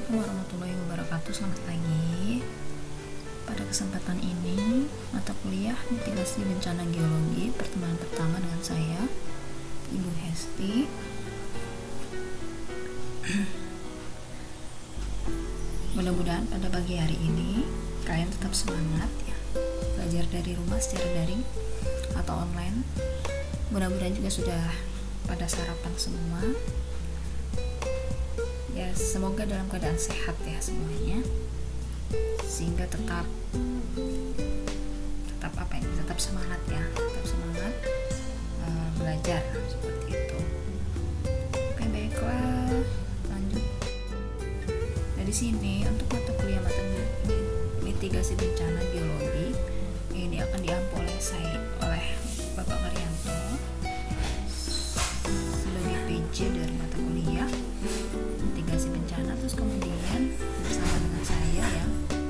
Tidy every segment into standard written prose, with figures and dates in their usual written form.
Assalamualaikum warahmatullahi wabarakatuh. Selamat pagi. Pada kesempatan ini, mata kuliah mitigasi bencana geologi pertemuan pertama dengan saya, Ibu Hesti. Mudah-mudahan pada pagi hari ini kalian tetap semangat ya, belajar dari rumah secara daring atau online. Mudah-mudahan juga sudah pada sarapan semua. Ya, semoga dalam keadaan sehat ya semuanya, sehingga tetap semangat ya, tetap semangat belajar seperti itu. Oke, baiklah, lanjut. Nah, di sini untuk mata kuliah mitigasi bencana geologi ini akan diampu oleh Bapak Karyanto sebagai PJ dari mata kuliah mitigasi bencana, terus kemudian bersama dengan saya ya,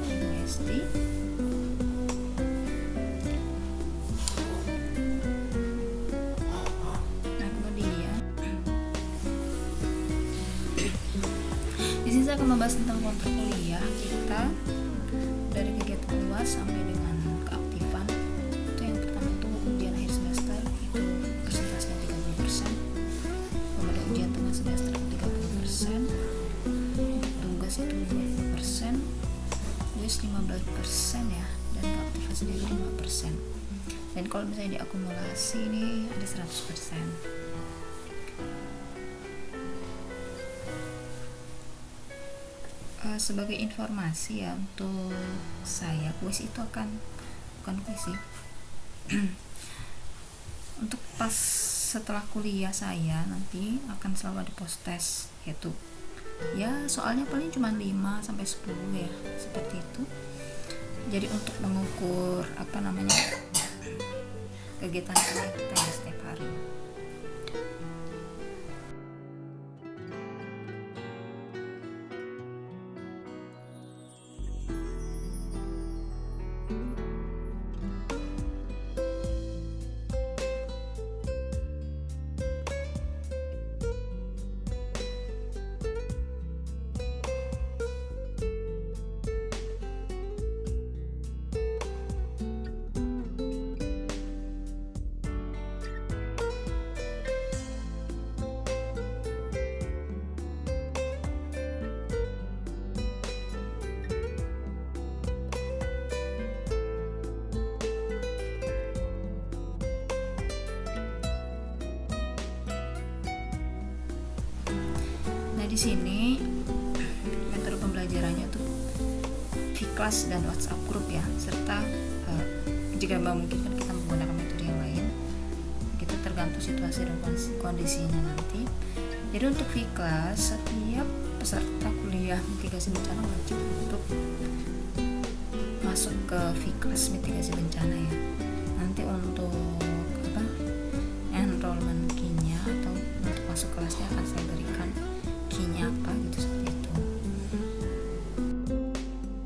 Ibu Hesti. Nah, kemudian di sini saya akan membahas tentang kontrak kuliah kita dari kegiatan luas sampai dengan keaktifan. Itu yang pertama itu ujian akhir semester, itu persentasenya 30%, kemudian ujian tengah semester 30%, tugas itu 20%, tugas 15% ya, dan keaktifan sendiri 5%. Dan kalau misalnya diakumulasi ini ada 100%. Sebagai informasi ya untuk saya, kuis itu bukan kuis sih. Untuk pas setelah kuliah saya nanti akan selalu ada post test, yaitu ya soalnya paling cuma 5-10 ya, seperti itu. Jadi untuk mengukur kegiatan kuliah kita ya setiap hari. Nah, di sini metode pembelajarannya tuh Vkelas dan WhatsApp group ya, serta jika memungkinkan kita menggunakan metode yang lain, kita tergantung situasi dan kondisinya nanti. Jadi untuk Vkelas, setiap peserta kuliah mitigasi bencana wajib untuk masuk ke Vkelas mitigasi bencana ya. Nanti untuk enrollment key-nya atau untuk masuk kelasnya akan saya berikan key-nya apa gitu, seperti itu.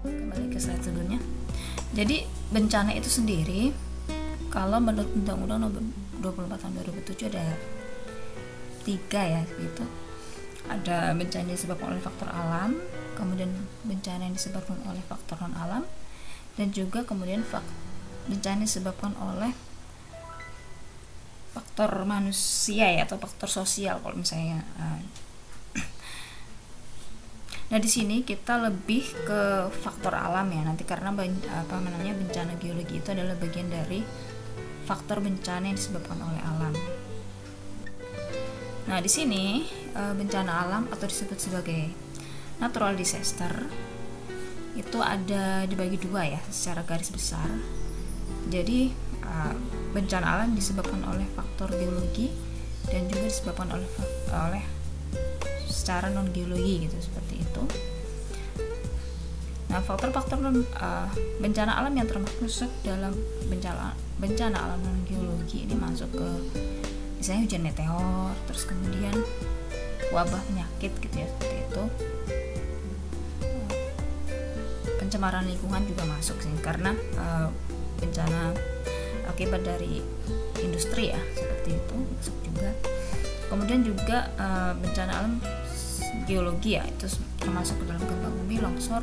Kembali ke slide sebelumnya. Jadi bencana itu sendiri, kalau menurut Undang-Undang Nomor 24 Tahun 2007 ada 3 ya gitu. Ada bencana yang disebabkan oleh faktor alam, kemudian bencana yang disebabkan oleh faktor non alam, dan juga kemudian bencana yang disebabkan oleh faktor manusia ya, atau faktor sosial kalau misalnya. Nah, di sini kita lebih ke faktor alam ya nanti, karena bencana geologi itu adalah bagian dari faktor bencana yang disebabkan oleh alam. Nah, di sini bencana alam atau disebut sebagai natural disaster itu ada dibagi 2 ya secara garis besar. Jadi bencana alam disebabkan oleh faktor geologi dan juga disebabkan oleh secara non geologi gitu, seperti itu. Nah, faktor-faktor bencana alam yang termasuk dalam bencana alam non geologi ini masuk ke misalnya hujan meteor, terus kemudian wabah penyakit gitu ya, seperti itu. Pencemaran lingkungan juga masuk sih, karena bencana akibat dari industri ya, seperti itu masuk juga. Kemudian juga bencana alam geologi ya, itu termasuk ke dalam gempa bumi, longsor,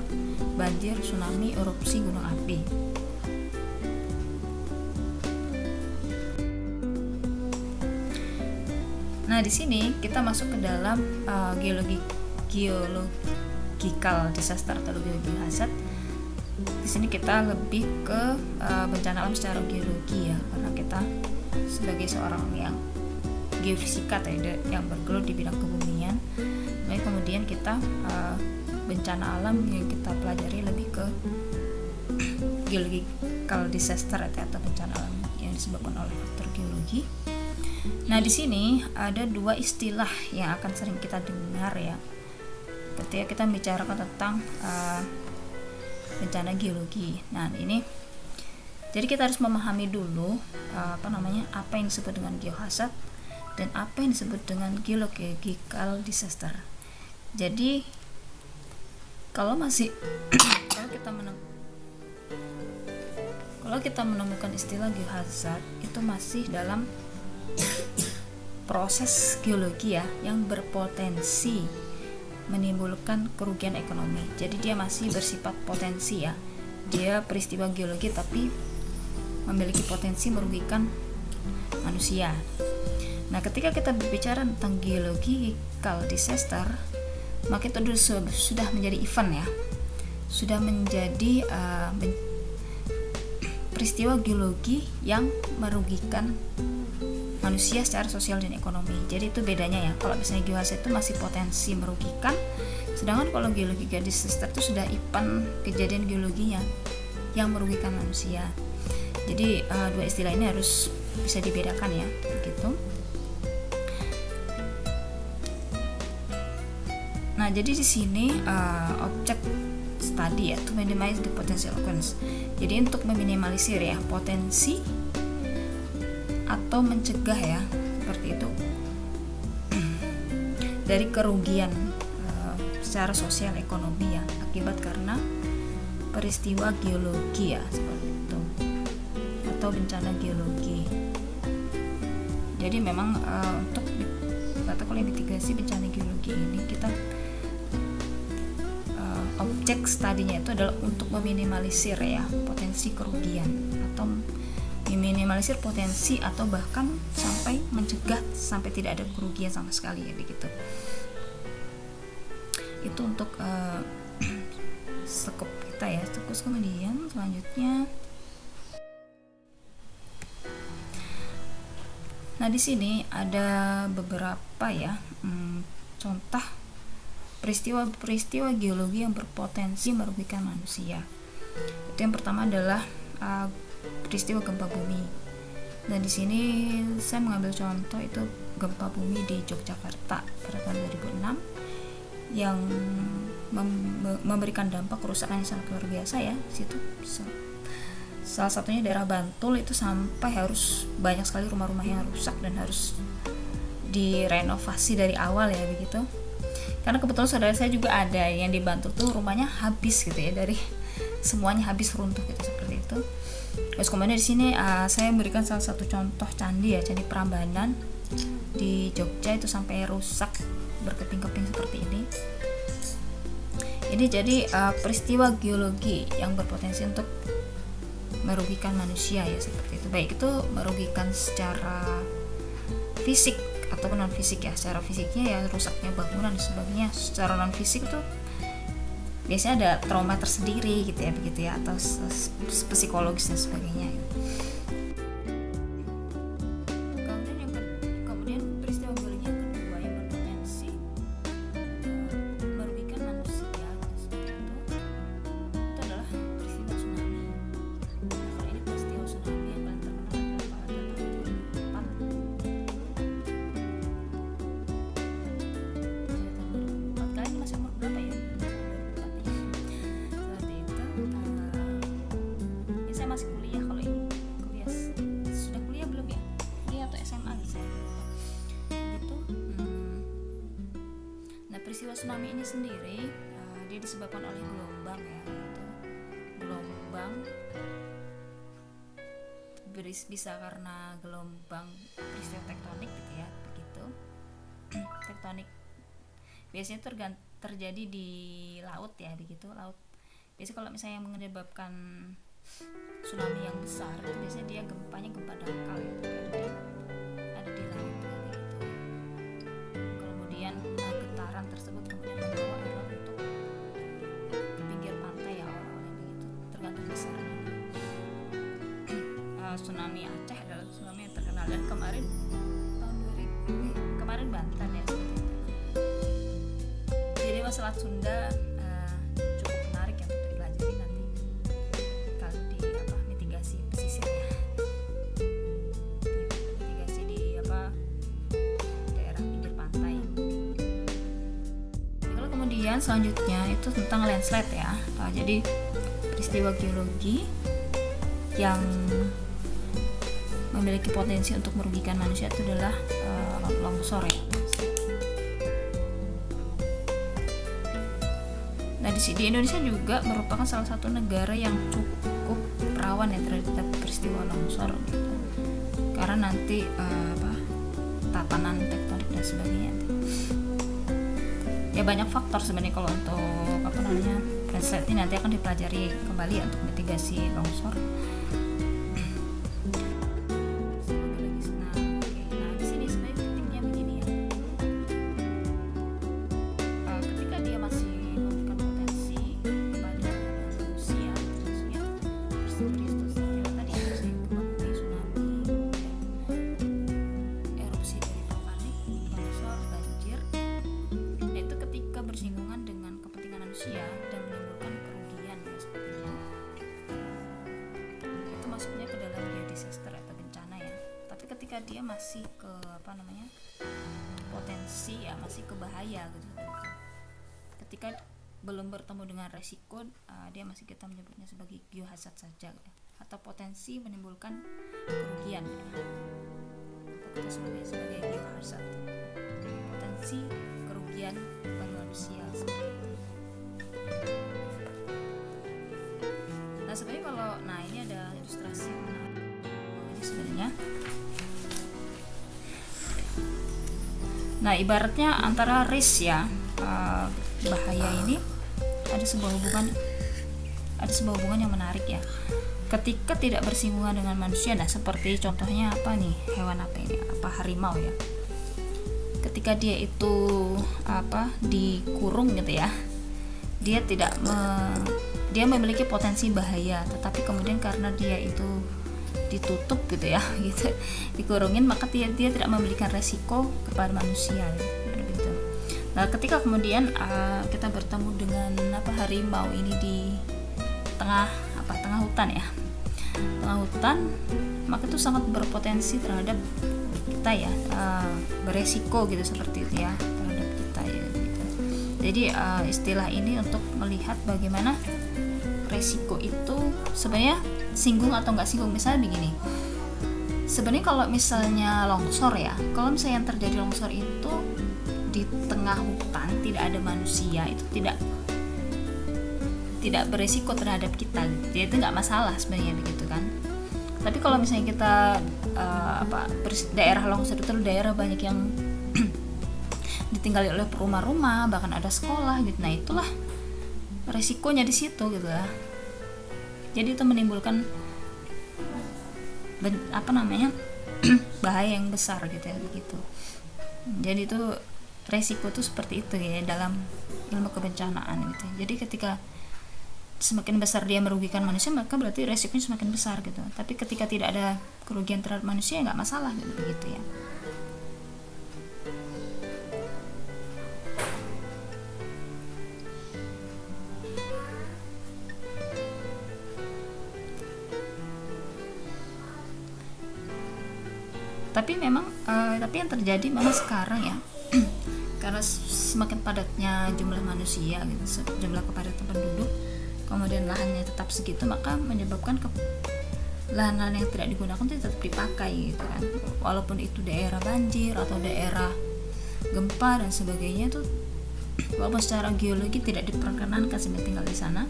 banjir, tsunami, erupsi gunung api. Nah, di sini kita masuk ke dalam geological disaster atau geologi hazard. Di sini kita lebih ke bencana alam secara geologi ya, karena kita sebagai seorang yang geofisika yang bergelut di bidang kebumian. Nah, kemudian kita bencana alam yang kita pelajari lebih ke geological disaster atau bencana alam yang disebabkan oleh faktor geologi. Nah, di sini ada dua istilah yang akan sering kita dengar ya, ketika kita bicarakan tentang bencana geologi. Nah, ini jadi kita harus memahami dulu apa yang disebut dengan geohazard dan apa yang disebut dengan geological disaster. Jadi kalau kita menemukan istilah geohazard, itu masih dalam proses geologi ya, yang berpotensi menimbulkan kerugian ekonomi. Jadi dia masih bersifat potensi ya, dia peristiwa geologi tapi memiliki potensi merugikan manusia. Nah, ketika kita berbicara tentang geological disaster, maka itu sudah menjadi event ya, sudah menjadi peristiwa geologi yang merugikan manusia secara sosial dan ekonomi. Jadi itu bedanya ya. Kalau misalnya geohazard itu masih potensi merugikan, sedangkan kalau geological disaster itu sudah event kejadian geologinya yang merugikan manusia. Jadi dua istilah ini harus bisa dibedakan ya, begitu. Nah, jadi di sini objek study ya, to minimize the potential occurrence. Jadi untuk meminimalisir ya potensi atau mencegah ya, seperti itu, dari kerugian secara sosial ekonomi ya akibat karena peristiwa geologi ya, seperti itu, atau bencana geologi. Jadi memang untuk protokol mitigasi bencana geologi ini kita objek studinya itu adalah untuk meminimalisir ya potensi kerugian, atau meminimalisir potensi atau bahkan sampai mencegah sampai tidak ada kerugian sama sekali ya, begitu. Itu untuk skop kita ya. Terus kemudian selanjutnya, nah di sini ada beberapa ya contoh peristiwa geologi yang berpotensi merugikan manusia. Itu yang pertama adalah peristiwa gempa bumi. Dan di sini saya mengambil contoh itu gempa bumi di Yogyakarta pada tahun 2006 yang memberikan dampak kerusakan yang sangat luar biasa ya. Situ salah satunya daerah Bantul itu sampai harus banyak sekali rumah-rumah yang rusak dan harus direnovasi dari awal ya, begitu. Karena kebetulan saudara saya juga ada yang di Bantul tuh rumahnya habis gitu ya, dari semuanya habis runtuh gitu, seperti itu. Terus kemudian di sini saya memberikan salah satu contoh candi ya, Candi Prambanan di Jogja itu sampai rusak berkeping-keping seperti ini. Ini jadi peristiwa geologi yang berpotensi untuk merugikan manusia ya, seperti itu. Baik itu merugikan secara fisik ataupun non fisik ya. Secara fisiknya ya rusaknya bangunan dan sebagainya. Secara non fisik itu biasanya ada trauma tersendiri gitu ya, begitu ya, atau psikologis dan sebagainya. Kemudian peristiwa geologi yang kedua yang berpotensi merugikan manusia seperti itu adalah peristiwa tsunami. Nah, kalau ini peristiwa tsunami yang paling terkenal adalah pada tahun 2004. Kalian masih umur berapa ya? Masih kuliah. Kalau ini kuliah, sudah kuliah belum ya? Kuliah atau SMA gitu gitu. Nah, peristiwa tsunami ini sendiri dia disebabkan oleh gelombang ya, yaitu gelombang bisa karena gelombang peristiwa tektonik gitu ya, begitu. Tektonik biasanya terjadi di laut ya, begitu. Laut biasanya kalau misalnya yang menyebabkan tsunami yang besar itu biasanya dia gempanya gempa dangkal ya, ada di laut ya, begitu. Kemudian getaran tersebut kemudian membawa air untuk ke pinggir pantai ya, awalnya begitu, tergantung besarnya. Tsunami Aceh adalah tsunami yang terkenal, dan kemarin tahun 2000 kemarin Banten ya seperti itu. Jadi masalah Sunda cukup menarik ya untuk dipelajari nanti kalau di mitigasi pesisir ya, mitigasi di daerah pinggir pantai. Lalu kemudian selanjutnya itu tentang landslide ya. Jadi peristiwa geologi yang memiliki potensi untuk merugikan manusia itu adalah longsor ya. Nah di Indonesia juga merupakan salah satu negara yang cukup rawan ya terhadap peristiwa longsor gitu. Karena nanti tatanan tektonik dan sebagainya. Ya banyak faktor sebenarnya kalau untuk landslide ini nanti akan dipelajari kembali ya, untuk mitigasi longsor. Dan menimbulkan kerugian ya, seperti itu masuknya ke dalam geodisaster atau bencana ya. Tapi ketika dia masih ke potensi ya, masih ke bahaya gitu, ketika belum bertemu dengan resiko, dia masih kita menyebutnya sebagai geohazard saja ya, atau potensi menimbulkan kerugian ya. Atau kita sebagai geohazard, potensi kerugian bagi manusia seperti itu. Nah sebenarnya kalau ini ada ilustrasi yang menarik. Ini sebenarnya ibaratnya antara risk ya, bahaya ini ada sebuah hubungan yang menarik ya. Ketika tidak bersinggungan dengan manusia, seperti contohnya hewan harimau ya. Ketika dia itu dikurung gitu ya, dia dia memiliki potensi bahaya, tetapi kemudian karena dia itu ditutup gitu ya, gitu, dikurungin, maka dia tidak memberikan resiko kepada manusia gitu. Nah ketika kemudian kita bertemu dengan harimau ini di tengah hutan ya, maka itu sangat berpotensi terhadap kita ya, beresiko gitu seperti itu ya terhadap kita ya gitu. Jadi istilah ini untuk melihat bagaimana resiko itu sebenarnya singgung atau nggak singgung. Misalnya begini, sebenarnya kalau misalnya longsor ya, kalau misalnya yang terjadi longsor itu di tengah hutan, tidak ada manusia, itu tidak beresiko terhadap kita gitu. Jadi itu nggak masalah sebenarnya begitu kan. Tapi kalau misalnya kita daerah longsor itu daerah banyak yang ditinggali oleh rumah-rumah, bahkan ada sekolah gitu. Nah itulah resikonya di situ gitu ya. Jadi itu menimbulkan bahaya yang besar gitu ya begitu. Jadi itu resiko itu seperti itu ya dalam ilmu kebencanaan gitu. Jadi ketika semakin besar dia merugikan manusia, maka berarti resikonya semakin besar gitu. Tapi ketika tidak ada kerugian terhadap manusia, nggak masalah gitu begitu ya. Tapi yang terjadi memang sekarang ya karena semakin padatnya jumlah manusia gitu, jumlah kepadatan penduduk, kemudian lahannya tetap segitu, maka menyebabkan lahan-lahan yang tidak digunakan itu tetap dipakai gitu kan, walaupun itu daerah banjir atau daerah gempa dan sebagainya, itu walaupun secara geologi tidak diperkenankan sebenarnya tinggal di sana,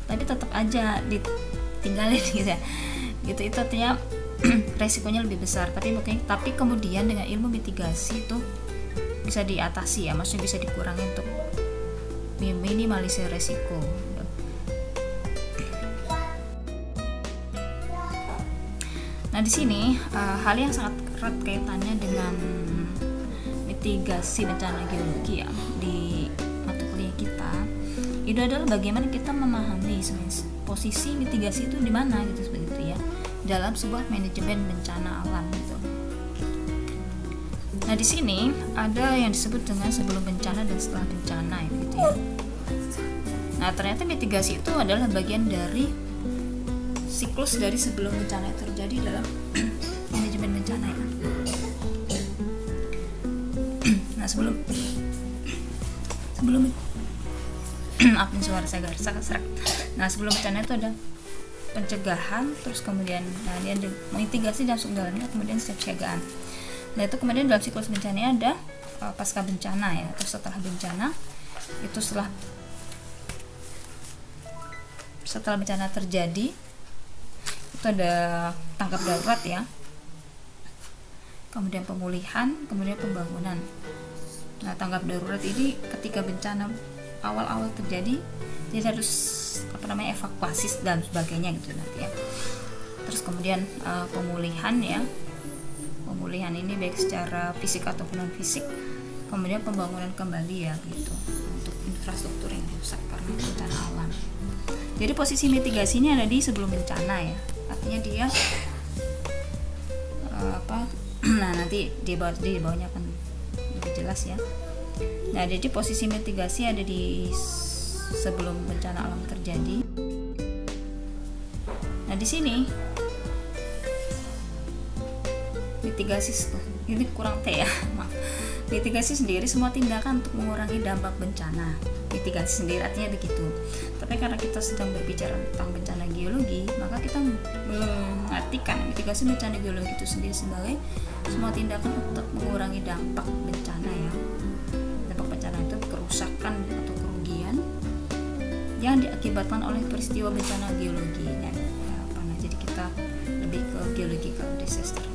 tapi tetap aja ditinggalin gitu ya. Gitu, itu artinya resikonya lebih besar. Tapi kemudian dengan ilmu mitigasi itu bisa diatasi ya, maksudnya bisa dikurangi untuk minimalisir resiko. Nah di sini hal yang sangat erat kaitannya dengan mitigasi bencana geologi ya di mata kuliah kita itu adalah bagaimana kita memahami posisi mitigasi itu di mana gitu, seperti itu ya, dalam sebuah manajemen bencana alam gitu. Nah di sini ada yang disebut dengan sebelum bencana dan setelah bencana ya, gitu ya. Nah ternyata mitigasi itu adalah bagian dari siklus dari sebelum bencana terjadi dalam manajemen bencana ya. Nah sebelum maafin suara saya agak serak. Nah sebelum bencana itu ada pencegahan, terus kemudian dia ada mitigasi dan dalamnya, kemudian siagaan. Nah itu kemudian dalam siklus bencana ada pasca bencana ya, atau setelah bencana. Itu setelah bencana terjadi itu ada tanggap darurat ya, kemudian pemulihan, kemudian pembangunan. Nah tanggap darurat ini ketika bencana awal-awal terjadi jadi harus evakuasi dan sebagainya gitu nanti ya. Terus kemudian pemulihan ya, pemulihan ini baik secara fisik ataupun non fisik, kemudian pembangunan kembali ya gitu untuk infrastruktur yang rusak karena bencana alam. Jadi posisi mitigasinya ada di sebelum bencana ya, artinya dia nah nanti di bawahnya akan lebih jelas ya. Nah jadi posisi mitigasi ada di sebelum bencana alam terjadi. Nah di sini mitigasi ini kurang ya, maaf. Mitigasi sendiri semua tindakan untuk mengurangi dampak bencana. Mitigasi sendiri artinya begitu. Tapi karena kita sedang berbicara tentang bencana geologi, maka kita mengartikan mitigasi bencana geologi itu sendiri sebagai semua tindakan untuk mengurangi dampak bencana ya. Dampak bencana itu kerusakan atau kerugian yang diakibatkan oleh peristiwa bencana geologi. Jadi kita lebih ke geological disaster.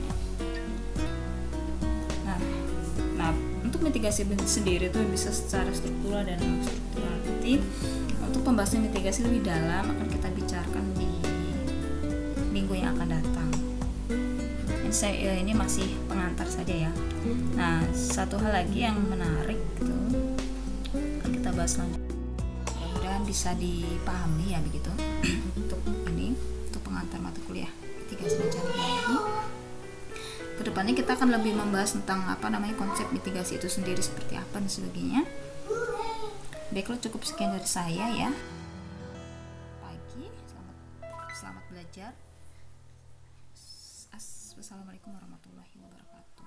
Nah, untuk mitigasi sendiri itu bisa secara struktural dan non struktural. Nanti untuk pembahasan mitigasi lebih dalam akan kita bicarakan di minggu yang akan datang. Ini masih pengantar saja ya. Nah, satu hal lagi yang menarik itu akan kita bahas selanjutnya. Mudah-mudahan bisa dipahami ya begitu. untuk pengantar mata kuliah mitigasi bencana geologi. Kedepannya kita akan lebih membahas tentang konsep mitigasi itu sendiri seperti apa dan sebagainya. Baiklah, cukup sekian dari saya ya. Pagi, selamat belajar. Wassalamualaikum warahmatullahi wabarakatuh.